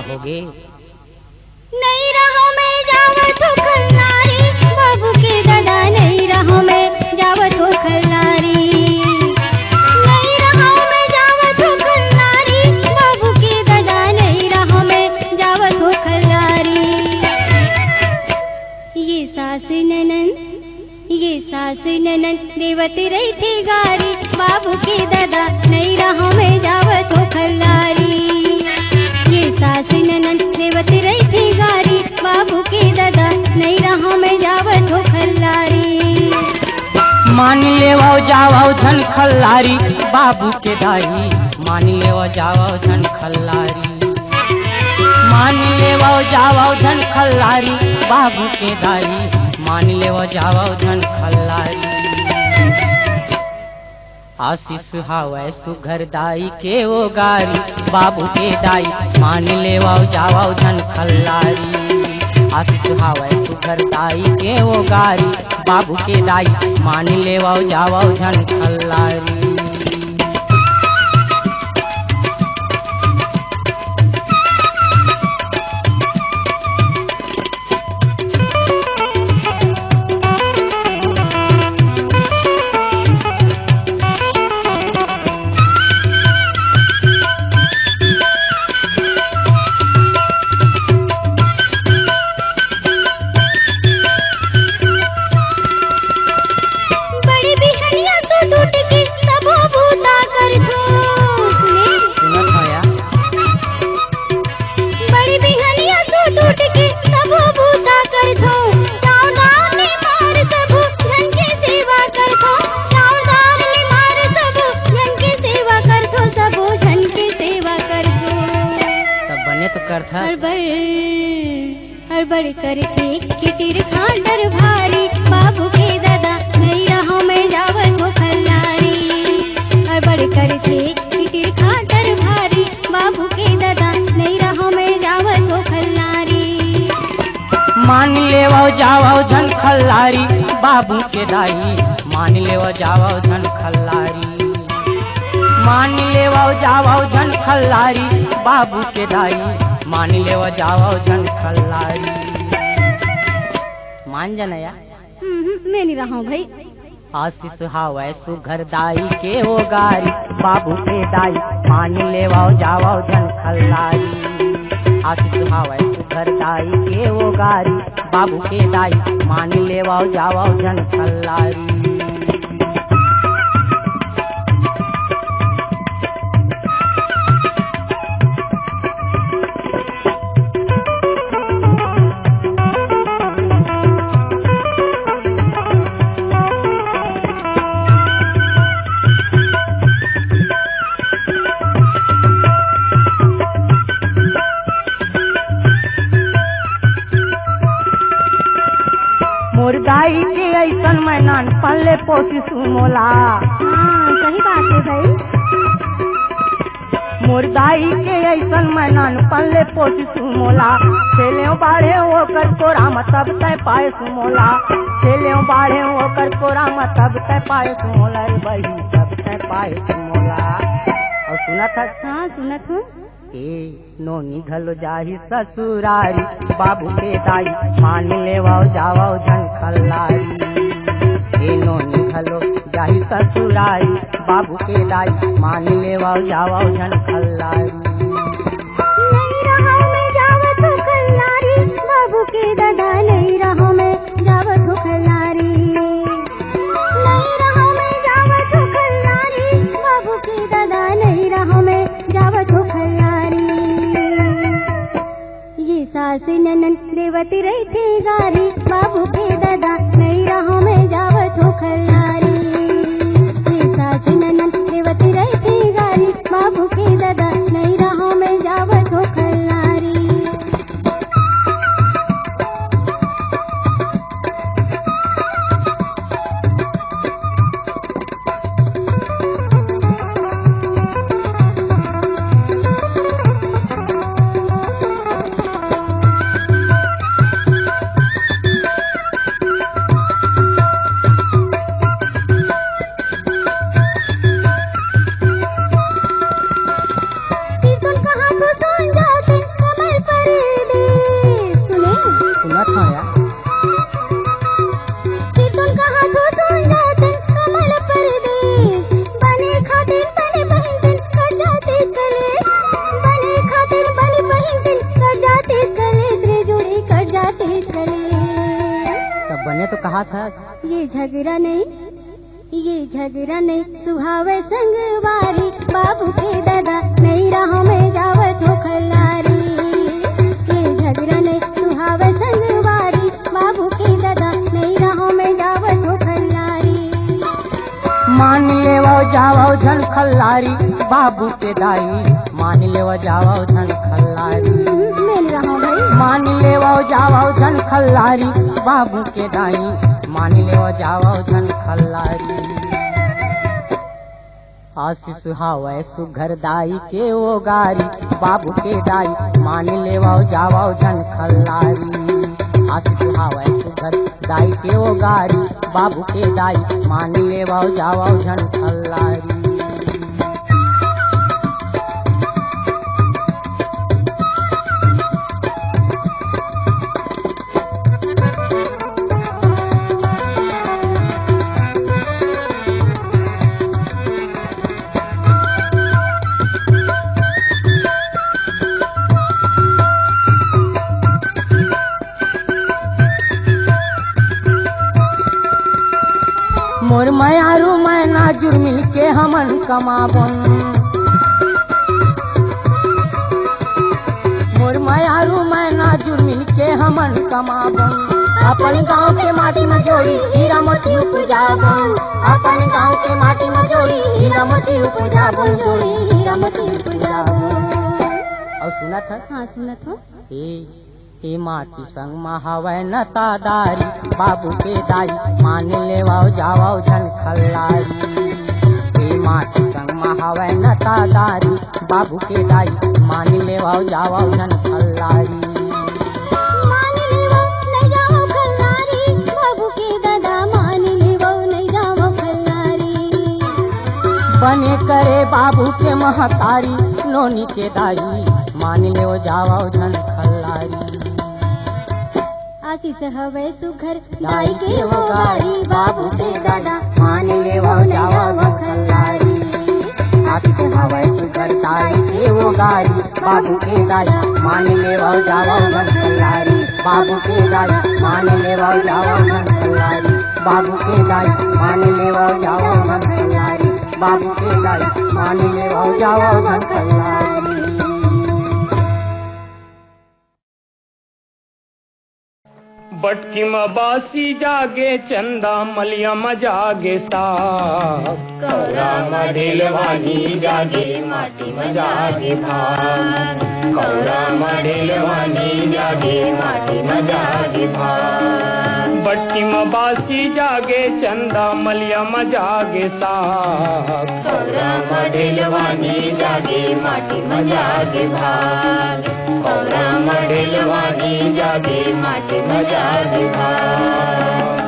होगे। नहीं रहो मैं जावत हो खल्लारी, बाबू के दादा नहीं रहो मैं जावत हो खल्लारी। नहीं रहो मैं जावत हो खल्लारी, बाबू के दादा नहीं रहो मैं जावत हो खल्लारी। ये सास ननन देवती रही थी गारी, बाबू के दादा नहीं रहो मैं जावत हो खल्लारी। ये सास ननन देवती रही थी गारी, बाबू के दादा नहीं रहो मैं जावत हो खल्लारी। मान ले वो जाओ झन खल्लारी, बाबू के दाई मान ले वो जाओ झन खल्लारी। मान ले वो जाओ झन खल्लारी, बाबू के दाई मान ले वो जाओ झन खल्लारी। आशीष हावै सुघर दाई के वो गारी, बाबू के दाई मान ले वो जाओ झन खल्लारी। आशीष हावै सुघर दाई के वो गारी, बाबू के दाई मान ले वो जाओ झन खल्लारी। हड़बड़ करके किटिर खांडर भारी, बाबू के दादा नहीं रहो मैं जावत हो खल्लारी। हड़बड़ करके किटिर खांडर भारी, बाबू के दादा नहीं रहो मैं जावत हो खल्लारी। मान ले वो जाओ झन खल्लारी, बाबू के दाई मान ले वो जाओ झन खल्लारी। मान ले वो जाओ झन खल्लारी, बाबू के दाई मान ले वो जाओ झन खल्लारी। मान जनया मैं नहीं रहा हूँ भाई। आशीष हावै सुघर दाई के वो गारी, बाबू के दाई मान ले वो जाओ झन खल्लारी। आशीष हावै सुघर दाई के वो गारी, बाबू के दाई मान ले वो जाओ झन खल्लारी। मोर दाई के ऐसन मैं नान पल्ले पोसी सुमोला। सही बात है भाई। मोर दाई के ऐसन मैं नान पल्ले पोसी सुमोला। चेले बाढ़े ओकर कोरा तब तय पाए सुमोला। चेले बाढ़े ओकर कोरा तब तय पाए सुमोला। भाई तब तय पाए सुमोला। और सुना था? हाँ सुनत हूँ। नोनी घलो जाही ससुरारी, बाबू के दाई मान ले वो जाओ झन खल्लारी। नोनी घलो जाही ससुरारी, बाबू के दाई मान ले वो जाओ झन खल्लारी। नहीं रहो मैं जावत हो खल्लारी, बाबू के दादा नहीं रहो मैं जावत हो खल्लारी। नहीं रहो मैं जावत हो खल्लारी, बाबू के दादा नहीं रहो मैं जावत हो खल्लारी। ये सास ननन देवती रही थी गारी, बाबू के दादा नहीं रहो मैं जावत हो खल्लारी। ये सास ननन देवती रही थी गारी, बाबू के दादा नहीं रहो मैं जावत हो खल्लारी। कहा था। ये झगड़ा नहीं सुहावे संगवारी, बाबू के दादा नहीं राहों में जावत हो खल्लारी। ये झगड़ा नहीं सुहावे संगवारी, बाबू के दादा नहीं राहों में जावत हो खल्लारी। मान लेवा जावा झन खल्लारी, बाबू के दाई मान लेवा जावा झन खल्लारी। मेन राहों भाई मान लेवा जावा झन खल्लारी, बाबू के दाई मान लेवा जावा झन खल्लारी। आशीष हावे सुघर दाई के वो गारी, बाबू के दाई मान लेवा जावा झन खल्लारी। आशीष हावे सुघर दाई के वो गारी, बाबू के दाई मान लेवा जावा झन खल्लारी। मोर मयारू मैना जुर्मिल के हमन कमाबन, मोर मयारू मैना जुर्मिल के हमन कमाबन। अपन गांव के माटी में जोड़ी हीरा मोती उपजाबन, अपन गांव के माटी में जोड़ी हीरा मोती उपजाबन, जोड़ी हीरा मोती उपजाबन। और सुना था? हाँ सुनत हो। हे माटी संग महावै नतादारी, बाबू के दाई मान लेवाओ जावाओ झन खल्लारी। हे माटी संग महावै नतादारी, बाबू के दाई मान लेवाओ जावाओ झन खल्लारी। मान लेवाओ नहीं जाओ खल्लारी, बाबू के दादा मान लेवाओ नहीं जाओ खल्लारी। बने करे बाबू के महतारी, नोनी के दाई मान लेवाओ जावाओ झन खल्लारी। आशीष हवे सुघर दाई के वो गारी, बाबू के दादा मान लेवा जावा खल्लारी। आशीष हवे सुघर दाई के वो गारी, बाबू के दाई मान लेवा जावा झन खल्लारी। बाबू के दाई मान लेवा जावा झन खल्लारी, बाबू के दाई मान लेवा जावा झन खल्लारी, बाबू के दाई मान लेवा जावा झन खल्लारी। बटकी में बासी जागे चंदा, मलिया में जागे सास। कौरा मढेलवानी जागे माटी में जागे भाग, कौरा मढेलवानी जागे माटी में जागे भाग। बटकी में बासी जागे चंदा, मलिया में जागे सास। कौरा मढेलवानी जागे माटी में जागे भाग, कौरा मढेलवानी जागे माटी में जागे भाग।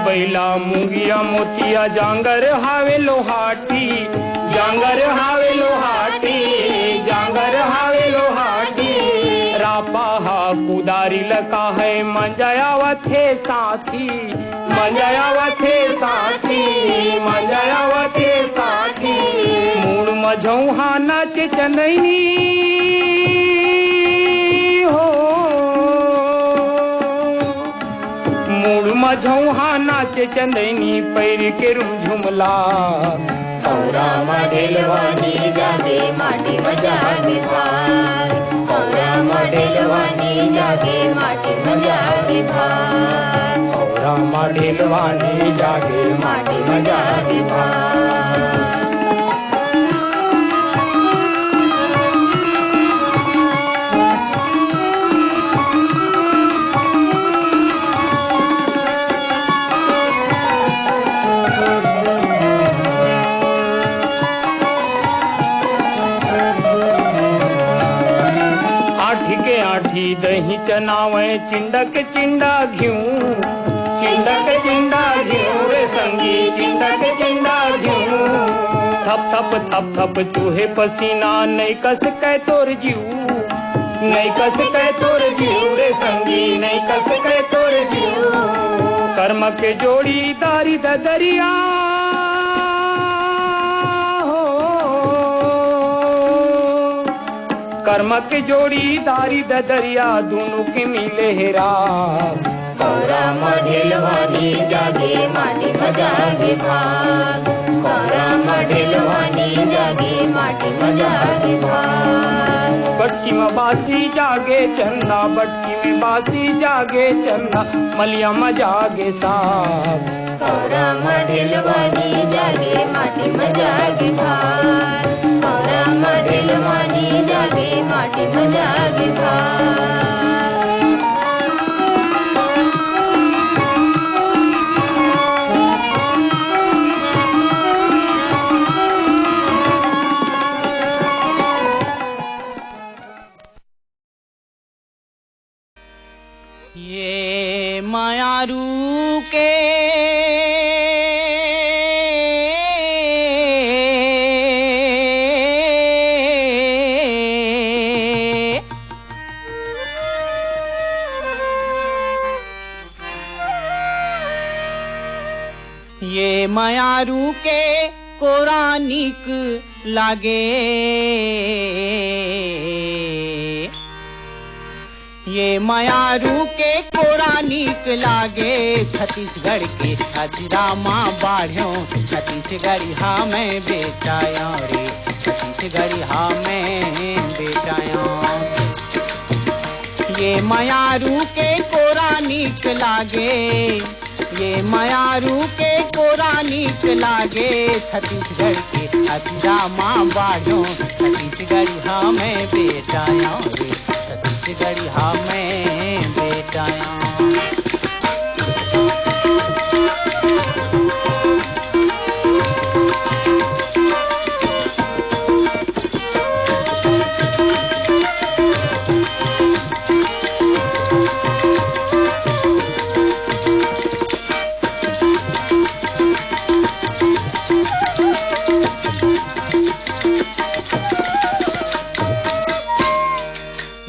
बैला मुंगिया मोतिया जांगर हावे लोहाटी, जांगर हावे लोहाटी, जांगर हावे लोहाटी। रापा हा कुदारी लका है मंजयावत है साथी, मंजयावत है साथी, मंजयावत है साथी। मूड मझौहा नाच चंदनी मझौहा नाचे चंदनी पैर के झुमला। कौरा मढेलवानी जागे माटी में जागे भाग, कौरा मढेलवानी जागे माटी में जागे भाग, कौरा मढेलवानी जागे माटी में जागे भाग। दही चनावे चिंडक चिंडा घिऊ, चिंडक चिंडा घिऊ रे संगी, चिंडक चिंडा घिऊ। थप थप थप थप चूहे पसीना नहीं कस कै तोर जीव, नहीं कस के तोर जीव रे संगी, नहीं कस के तोर जीव। कर्म के जोड़ी दारी दरिया हो, कर्म के जोड़ी दारी दरिया दोनों के मिले हेरा। कौरा मढेलवानी जागे माटी में जागे भाग, कौरा मढेलवानी जागे माटी में जागे भाग। बटकी में बासी जागे चंदा, बटकी में बासी जागे चंदा, मलिया में जागे साग। कौरा मढेलवानी जागे माटी में जागे भाग, कौरा मढेलवानी जागे माटी में जागे भाग। ये मायारू के ये मायारू के कोरानिक लागे, ये मायारू के कोरानिक लागे। छत्तीसगढ़ के हजरामा बाढ़ों, छत्तीसगढ़ हाँ मैं बेचाया रे, छत्तीसगढ़ हाँ मैं बेचाया। ये मायारू के कोरानिक लागे, ये मायारू के कोरानिक लागे। छत्तीसगढ़ के हजरामा बाढ़ों, छत्तीसगढ़ हाँ मैं बेचाया रे, छत्तीसगढ़ हाँ मैं बेचाया।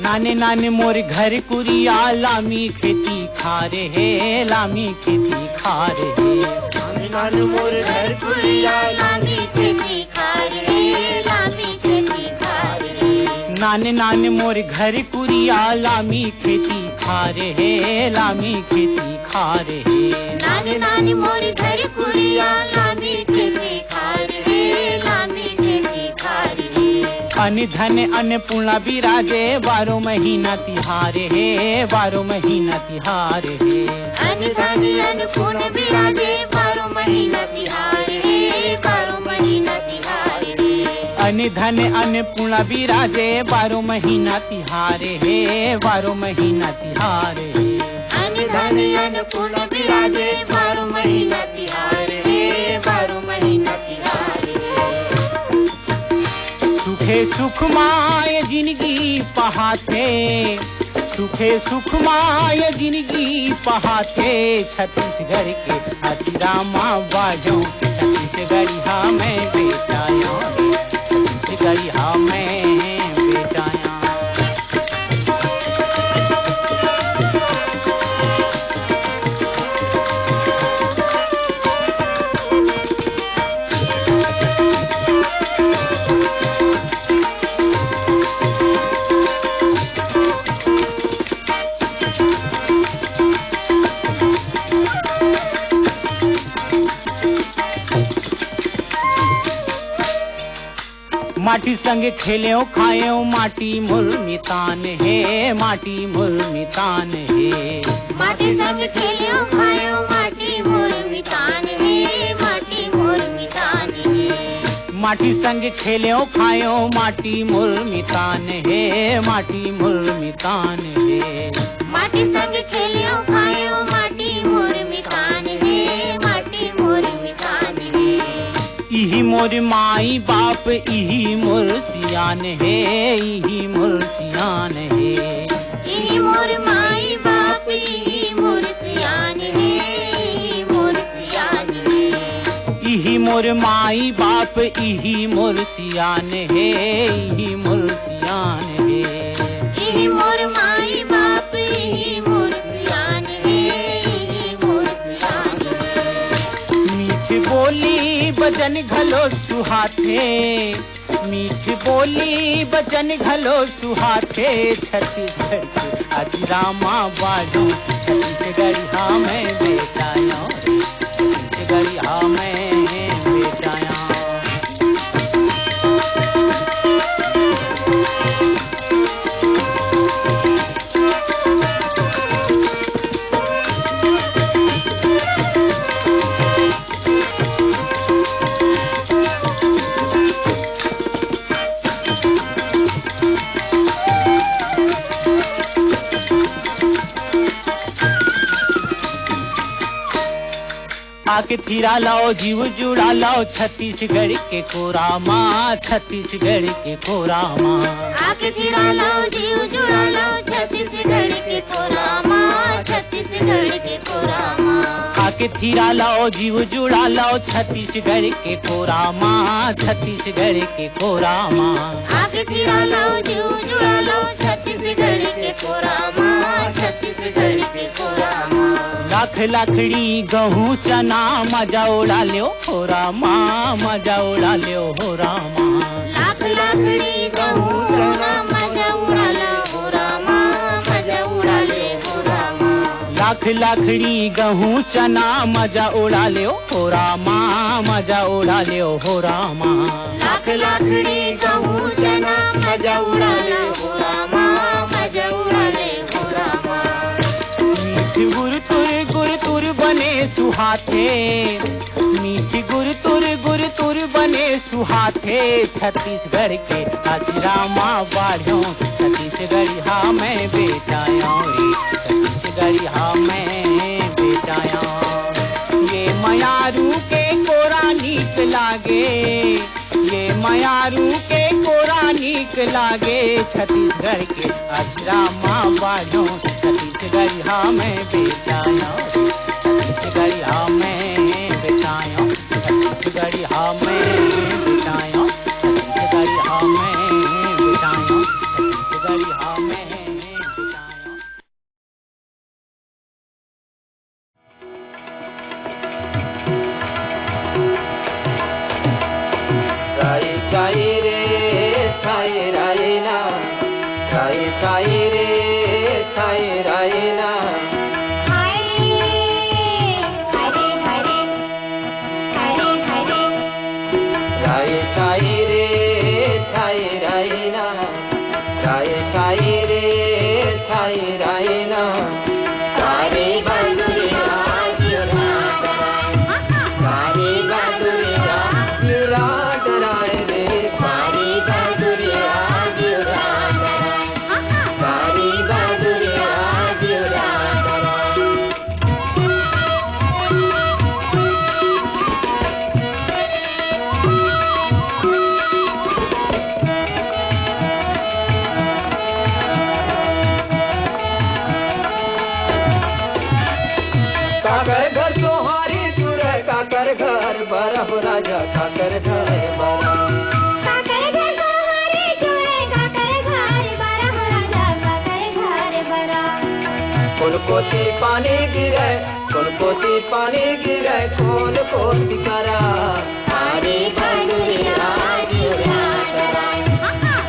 नाने नाने मोर घर कुरिया लामी खेती खा रहे, लामी खेती खा रहे। नाने नाने मोर घर कुरिया लामी खेती खा रहे, लामी खेती खा रहे। नाने नाने मोर घर कुरिया लामी खेती खा रहे, लामी खेती खा रहे। नाने नाने मोर घर कुरिया लामी खेती खा रहे, लामी खेती खा रहे। अन धन अन्नपूर्णा बिराजे, 12 महीना तिहार है, 12 महीना तिहार है। अन धन अन्नपूर्णा बिराजे, 12 महीना तिहार है, 12 महीना तिहार है। अन धन अन्नपूर्णा बिराजे, 12 महीना तिहार है, 12 महीना तिहार है। अन धन अन्नपूर्णा बिराजे, 12 महीना तिहार है, 12 महीना तिहार है। सुखे सुखमाय जिंदगी पहाते, सुखे सुखमाय जिंदगी पहाते। छत्तीसगढ़ के हजरामा बाजों, छत्तीसगढ़ हाँ मैं बेचाया, छत्तीसगढ़ हाँ मैं बेचाया। माटी संग खेले खाए, माटी मुर्मितान है, माटी मुर्मितान है। माटी संग खेले खाए, माटी मुर्मितान है, माटी मुर्मितान है। माटी संग खेले खाए, माटी मुर्मितान है, माटी मुर्मितान है। माटी संग खेले खाए, माटी मुर्मितान है, माटी मुर्मितान है। इही मोर माई बाप, इही मोर सियान है, इही मोर सियान है। इही मोर माई बाप, इही मोर सियान है, इही मोर सियान है। इही मोर माई बाप, इही मोर सियान है, इही मोर सियान है। इही घलो सुहाथे, मीठ बोली बचन घलो सुहाथे, छत्तीसगढ़ के आज रामा बाजो, छत्तीसगढ़िया में बेटाया, छत्तीसगढ़िया में बेटाया। आके थिरा लाओ जीव जुड़ा लाओ, छत्तीसगढ़ के कोरामा, छत्तीसगढ़ के कोरामा। आके थिरा लाओ जीव जुड़ा लाओ, छत्तीसगढ़ के कोरामा, छत्तीसगढ़ के कोरामा। आके थिरा लाओ जीव जुड़ा लाओ, छत्तीसगढ़ के कोरामा, छत्तीसगढ़ के कोरामा। आके थिरा लाओ जीव जुड़ा लाओ, छत्तीसगढ़ के कोरामा, छत्तीसगढ़ के कोरामा। लाख लाखड़ी गहूँ चना मजा उड़ा लियो हो रामा, मजा उड़ा लियो हो रामा। लाख लाखड़ी गहूँ चना मजा उड़ा लो हो रामा, मजा उड़ा ले हो रामा। लाख लाखड़ी गहूँ चना मजा उड़ा लियो हो रामा, मजा उड़ा लियो हो रामा। लाख लाखड़ी गहूँ चना मजा उड़ा ले हो रामा, मजा उड़ा ले हो रामा। गुर तुर बने सुहाथे, मीठी गुर तुर बने सुहाथे, छत्तीसगढ़ के आज रामा बाढ़ो, छत्तीसगढ़िया में बेटाया रे, छत्तीसगढ़िया में बेटाया। ये मयारू के कोरा नीक लागे, ये मयारू के कोरा नीक लागे, छत्तीसगढ़ के आज रामा बाढ़ो, छत्तीसगढ़िया में बेटाया, छत्तीसगढ़िया में बेटाया, छत्तीसगढ़िया में बेटाया, छत्तीसगढ़िया में बेटाया, छत्तीसगढ़िया में बेटाया। राई चाई रे छाई राई ना, राई चाई रे छाई राई ना। राई छाई रे छाई राई ना, राई छाई रे छाई राई ना। सारी बंदुरिया जुरा सारी बंदुरिया जुरा डराए रे, सारी बंदुरिया जुरा सारी बंदुरिया जुरा काकर घर सोहारी चुरे, काकर घर बरह राजा, काकर घर बरा। काकर घर सोहारी चूड़े, काकर घर बरह राजा, काकर घर बरा। कौन कोती पानी गिरे, कौन कोती पानी गिरे, कौन कोती करा। सारी बंदुरिया जुरा डराए,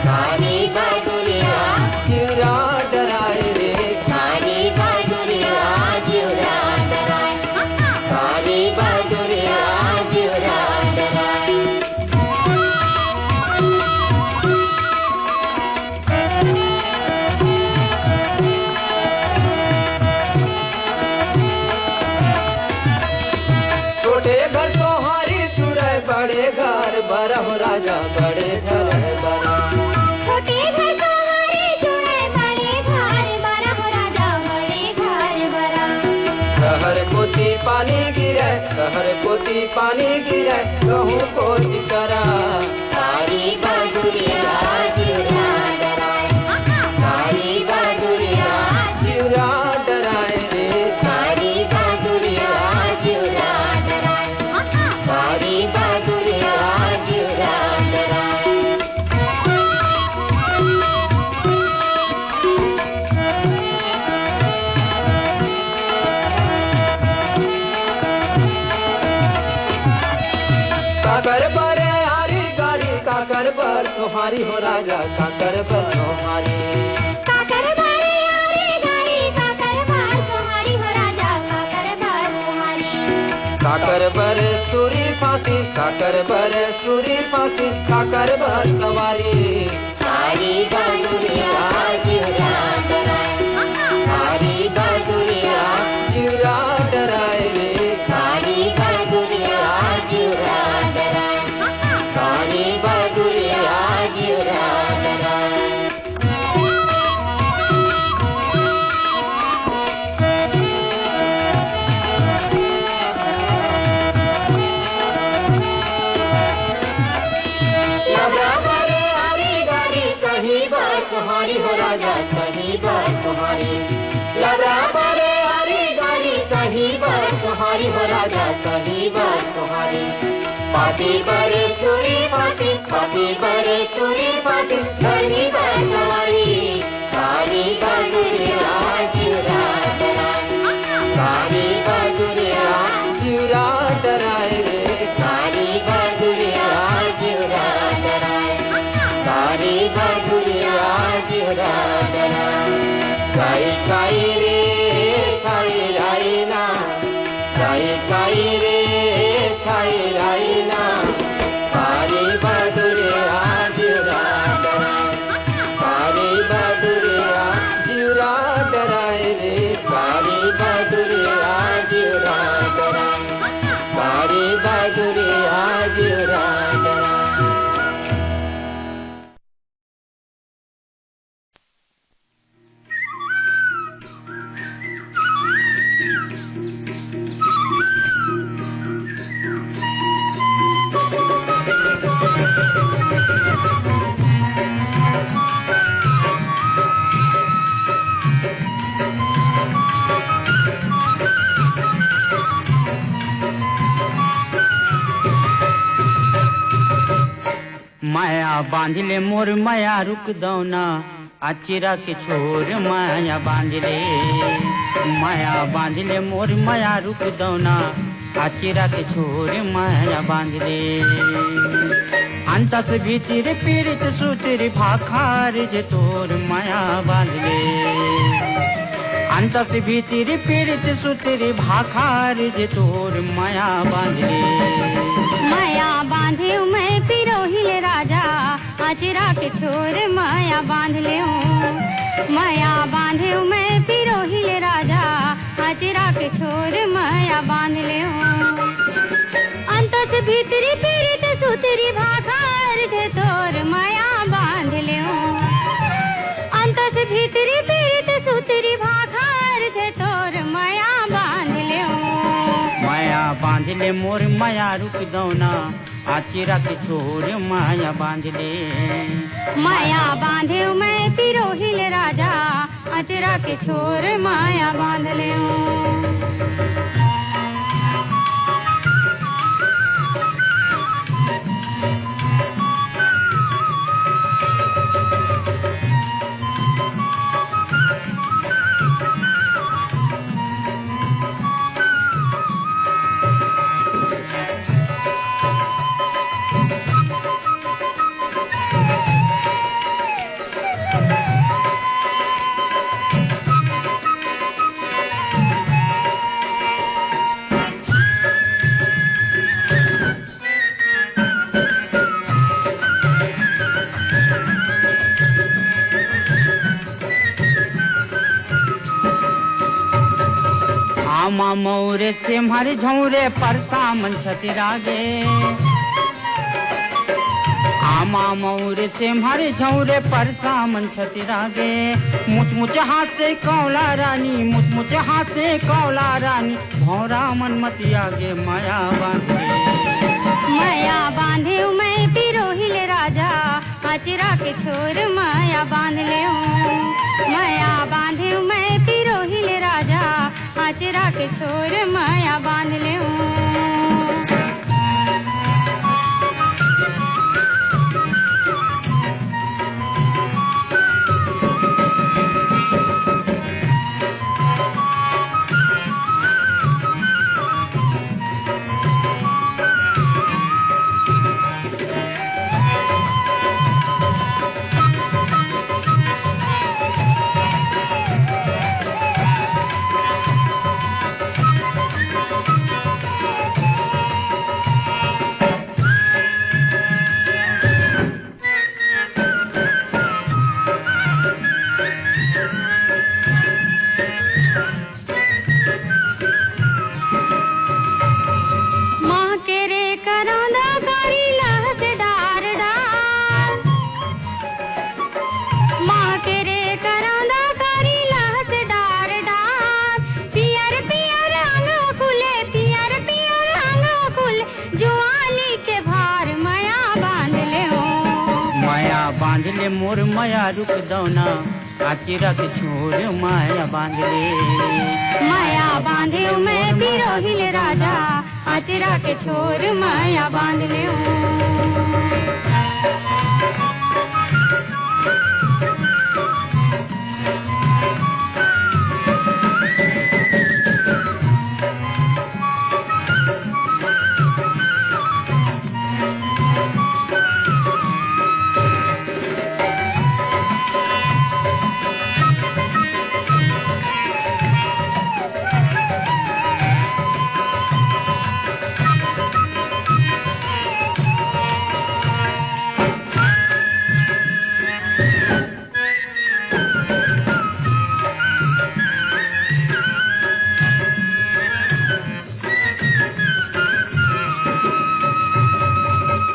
सारी बंदुरिया जुरा डराए रे, सारी बंदुरिया जुरा डराए, सारी बंदुरिया जुरा डराए। छोटे घर सोहारी चुरे, बड़े घर बरह राजा, बड़े घर बरा। छोटे घर सोहारी चूड़े, बड़े घर बरह राजा, बड़े घर बरा। शहर कोती पानी गिरे, शहर कोती पानी गिरे, कहूँ कोती करा। सारी बंदुरिया जुरा डराए, सारी बंदुरिया जुरा डराए रे, सारी बंदुरिया जुरा डराए, सारी बंदुरिया जुरा डराए। काकर तुम्हारी हो राजा काकर बर तुम्हारी काकर बर यारी गारी काकर बर तुम्हारी हो राजा काकर बर तुम्हारी काकर बर सूरी फांसी काकर बर सूरी फांसी काकर बर सवारी सारी बाजुरिया जीवरा डराए सारी बाजुरिया जीवरा डराए रे सारी बाजुरिया जीवरा डराए सारी बाजुरिया जीवरा डराए तुम्हारी हो राजा सही बात तुम्हारी लबरा बरे हरी गाड़ी सही बात तुम्हारी हो राजा सही बात तुम्हारी पाती बरे सूरी पाती बरे सूरी पाती धरनी बात तुम्हारी सारी बाजुरिया जीवरा डराए सारी बाजुरिया जीवरा डराए रे सारी बाजुरिया जीवरा डराए सारी बाजुरिया जीवरा डराए काई काई रे काई लाई ना काई काई रे काई लाई ना सारी बाजुरिया जीवरा डराए सारी बाजुरिया जीवरा डराए रे सारी बाजुरिया जीवरा डराए सारी बाजुरिया जीवरा डराए माया बांध ले मोर माया रुक दौना अचिरा के छोर माया बांध ले माया बांध ले मोर माया रुक दौना अचिरा के छोर माया बांध ले अंतस भीतर पीड़ित सूतिर भाखार जे तोर माया बांध ले अंतस भीतर पीड़ित सूतिर भाखार जे तोर माया बांध ले माया बांधे मैं पिरोहिल राजा अचरा के छोर माया बांध ले माया बांधे मैं पिरोहिल राजा अचरा के छोर माया बांध ले अंत से भीतरी पीड़ित सुतरी भाखार जे तोर माया बांध ले अंत से भीतरी पीड़ित सुतरी भाखार जे तोर माया बांध ले माया बांध ले मोर माया रुक दौना आचिरा के छोर माया बांध ले माया बांधे मैं पिरोहिल राजा अचरा के छोर माया बांध ले आमा मौरे से मारे झौरे परसा मन छतिरागे आमा मौरे से मारे झौरे परसा मन छतिरागे मुच मुच हाथ से कौला रानी मुच मुच हाथ से कौला रानी भौरा मन मतियागे माया बांधे माया बांधे मैं पिरोहिल राजा अचरा के छोर माया बांध ले माया बांधे मैं पिरोहिल राजा अचरा के छोर माया बांध ले मोर माया रुक दौना आचिरा के छोर माया बांध ले। माया बांधे मैं बिरोहिल राजा आचरा के छोर माया बांध ले।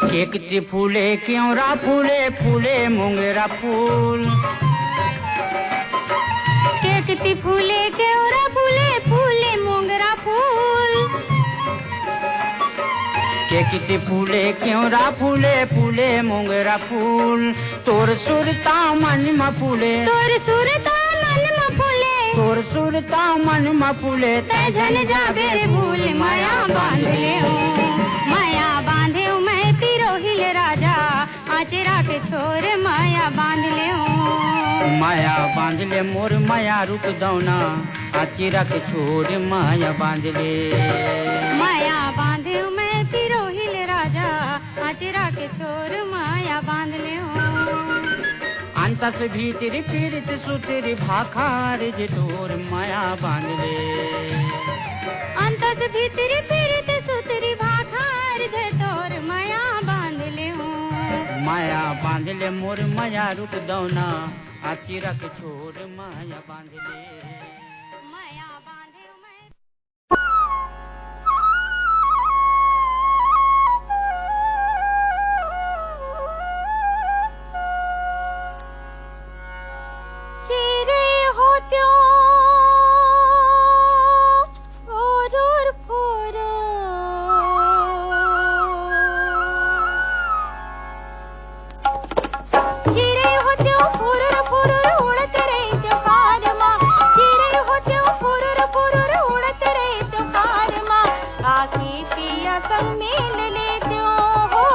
केकती फूले क्योंरा फूले फूले मोंगरा फूल। केकती फूले क्योंरा फूले फूले मोंगरा फूल। केकती फूले क्योंरा फूले फूले मोंगरा फूल। तोर सुरता मन म फूले तोर सुरता मन म फूले तोर सुरता मन म फूले तजन जाबे भूल माया बांध ले। माया बांधे मैं तिरोहिल राजा आचरा के छोर माया बांध ले। माया बांध ले मोर माया रुक दौना आचिरा के छोर माया बांध ले। माया बांधे मैं तिरोहिल राजा आचरा के छोर माया बांध ले। अंतस भीतर पीड़ित सुतिर भाखार जे तोर माया बांध ले। अंतस भीतर पीड़ित सुतरी भाखार जे तोर माया बांध ले। माया बांध ले मोर माया रुक दौना आचिरा के छोर माया बांध ले। माया बांधे मैं चिरे होत्यो ओरूर फोर। चिरे होत्यो फोरूर फोरूर उड़त रहित्यो फारमा। चिरे होत्यो फोरूर फोरूर उड़त रहित्यो फारमा। आखी पिया संग मेल लेत्यो हो।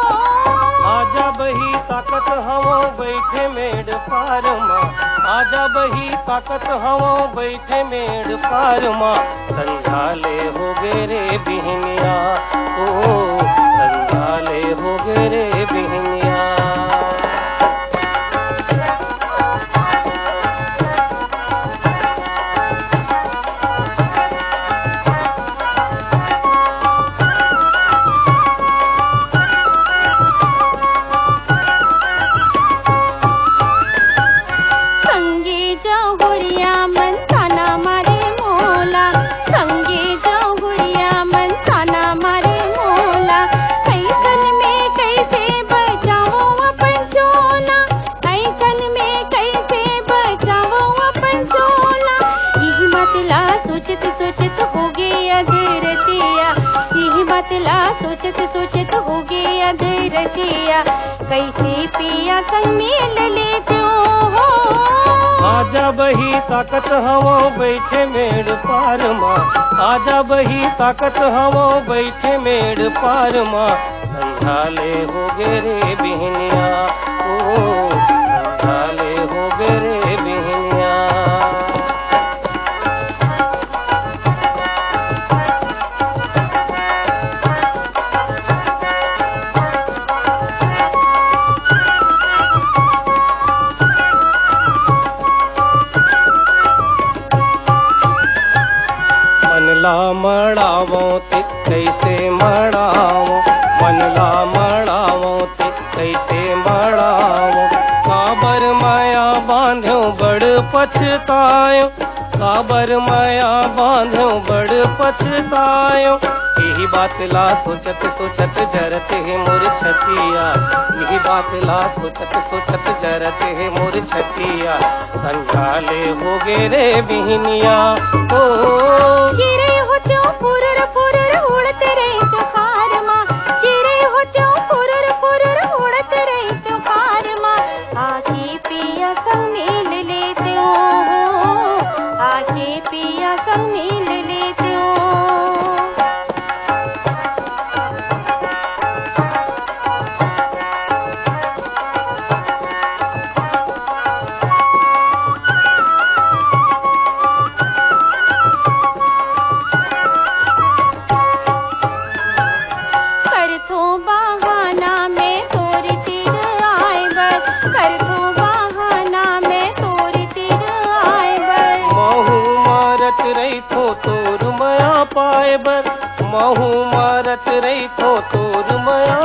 आजा बही ताकत हवो बैठे मेड़ पार माँ। आजा बही ताकत हवो बैठे मेड़ पार माँ। संझाले हो गे रे बिहनिया ओ संझाले हो गे रे बिहनिया। संगे जाओ गुरिया मन ताना मारे मोला। संगे जाओ गुरिया मन ताना मारे मोला। ऐसन में कैसे बचाओ अपन चोला। ऐसन में कैसे बचाओ अपन चोला। यही मतला सोचत सोचत हो गया धरतिया। यही मतला सोचत सोचत हो गया धरतिया। कैसे पिया संग मेल लेते हो। आजा बही ताकत हवो बैठे मेड़ पार माँ। आजा बही ताकत हवो बैठे मेड़ पार माँ। संझाले हो गे रे बिहनिया ओ संझाले हो गे रे बिहनिया। मनला मड़ावो ते कैसे मड़ावो। मनला मड़ावो ते कैसे मड़ावो। काबर माया बांध्यो बड़ पछतायो। काबर माया बांध्यो बड़ पछतायो। यही बात ला सोचत सोचत जरत है मोर छतिया। यही बात ला सोचत सोचत जरत है मोर छतिया। संझाले हो गे रे बिहनिया ओ। चिरे होत्यो फुरर फुरर उड़त रहित्यो फारमा। चिरे होत्यो फुरर फुरर उड़त रहित्यो फारमा। आखी जाए बर महू मारत रही थो तोर मया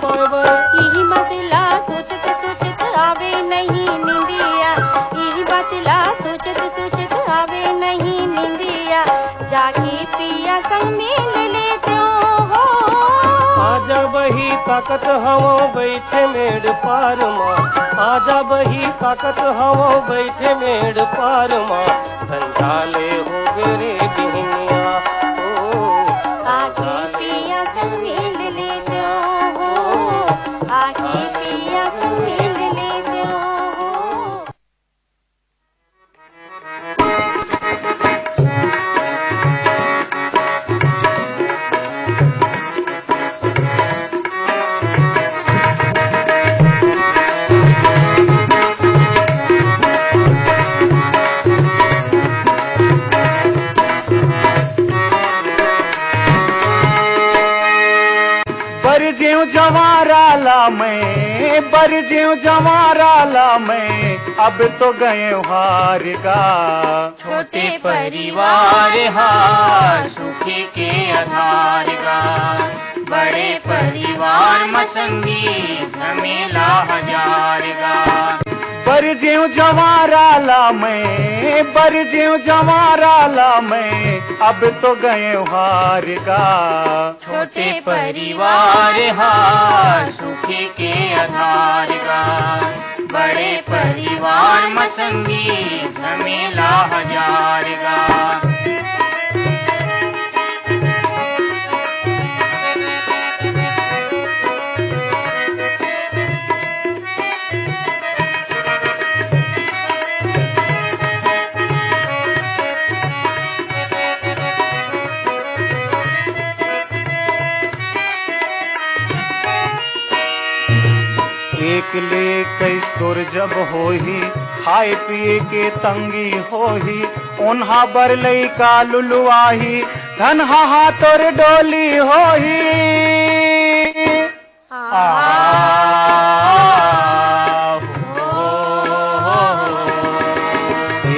पावर। यही बतला सोचत सोचत आवे नहीं निंदिया, यही बतला सोचत सोचत आवे नहीं निंदिया, जाके पिया संग मिल लेते हो। आजा बही ताकत हवो बैठे मेड़ पार माँ, आजा बही ताकत हवो बैठे मेड़ पार माँ, संचाले हो रे बिहनिया ओ। आके पिया संग मिल लेते हो, आके पिया संग मिल लेते हो। बरज्यूं जवाराला में, बरज्यूं जवाराला में, अब तो गए हार गा। छोटे परिवार हार सुखी के आधार गा, बड़े परिवार मसंगी झमेला हजार गा। बरज्यूं जवाराला में, बरज्यूं जवाराला में, अब तो गए हार गा। छोटे परिवार हार सुखी के आधार गा, बड़े परिवार मसंगी झमेला हजार गा। एक ले कई सुर जब होही, खाए पिए के तंगी होही, ओन्हा बर लई का लुलुआही, धन हा तोर डोली होही।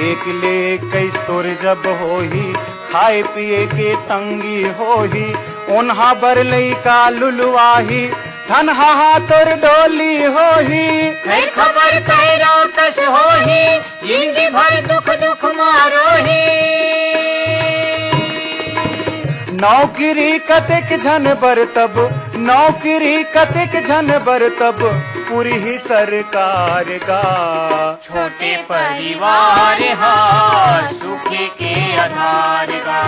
एक ले कई सुर जब होही, खाए पिए के तंगी होही, ओन्हा बर लई का लुलुआही, धन हा तोर डोली होही। खैर खबर कैरो कश होही, जिंदगी भर दुख दुख मारोही। नौकरी कतेक झन बरतब, नौकरी कतेक झन बरतब, पूरी ही सरकार गा। छोटे परिवार हार सुखी के आधार गा,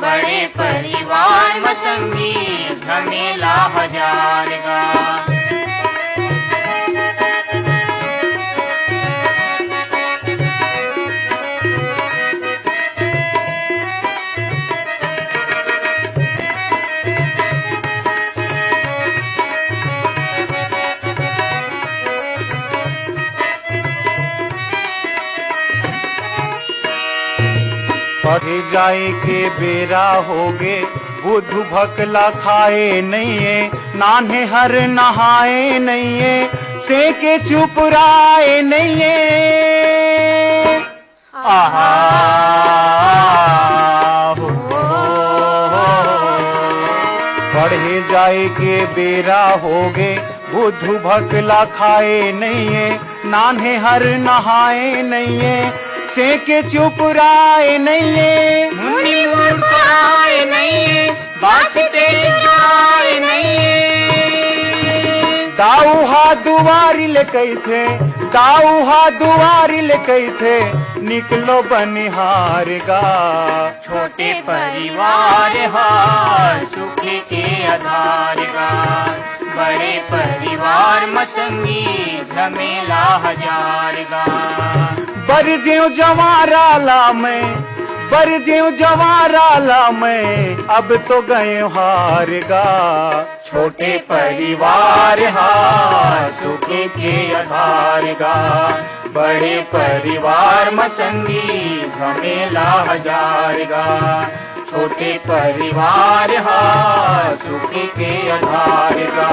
बड़े परिवार मसंगी झमेला हजार गा। पढ़े जाए के बेरा होगे, बुद्धू भकला खाए नहीं है, नान्हे हर नहाए नहीं है, से के चुप राए नहीं है। आहा पढ़े जाए के बेरा होगे, बुद्धू भकला खाए नहीं है, नान्हे हर नहाए नहीं है, से के चुप राए नहीं है। मुन्नी मूर्ख आए नहीं है, बात तेरी आए नहीं है। दाऊ हा दुआरी ले कई थे, दाऊ हा दुआरी ले कई थे, निकलो बनिहार गा। छोटे परिवार हार सुखी के आधार गा, बड़े परिवार मसंगी झमेला हजार गा। बरज्यूं जवाराला में, बरज्यूं जवाराला में, अब तो गए हार गा। छोटे परिवार हार सुखी के आधार गा, बड़े परिवार मसंगी झमेला हजार गा। छोटे परिवार हार सुखी के आधार गा,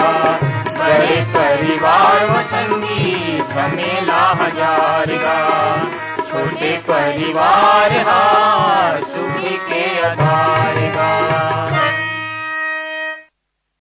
बड़े परिवार मसंगी झमेला हजार गा। छोटे परिवार